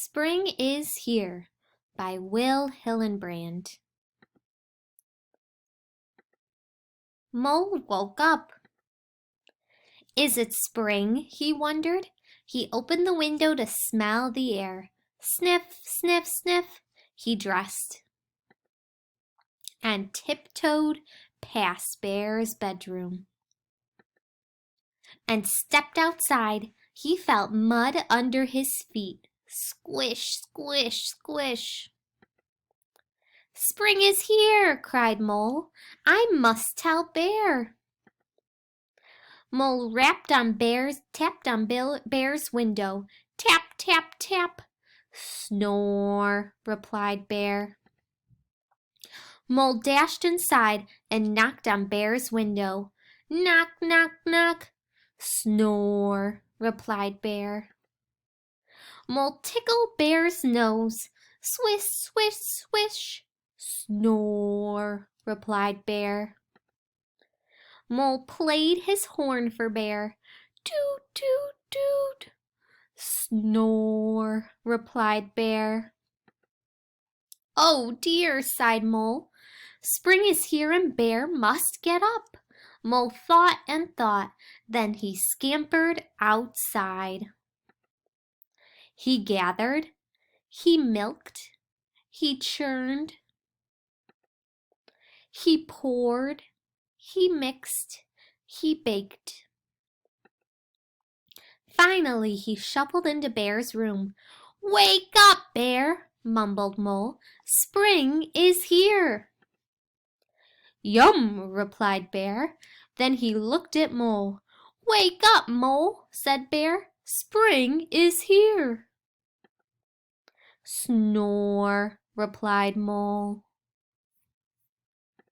Spring is Here by Will Hillenbrand. Mole woke up. Is it spring? He wondered. He opened the window to smell the air. Sniff, sniff, sniff. He dressed and tiptoed past Bear's bedroom and stepped outside. He felt mud under his feet. Squish, squish, squish. Spring is here, cried Mole. I must tell Bear. Mole tapped on Bear's window. Tap, tap, tap. Snore, replied Bear. Mole dashed inside and knocked on Bear's window. Knock, knock, knock. Snore, replied Bear. Mole tickled Bear's nose. Swish, swish, swish. Snore, replied Bear. Mole played his horn for Bear. Toot, toot, toot. Snore, replied Bear. Oh dear, sighed Mole. Spring is here and Bear must get up. Mole thought and thought, then he scampered outside. He gathered, he milked, he churned, he poured, he mixed, he baked. Finally, he shuffled into Bear's room. Wake up, Bear, mumbled Mole. Spring is here. Yum, replied Bear. Then he looked at Mole. Wake up, Mole, said Bear. Spring is here. Snore, replied Mole.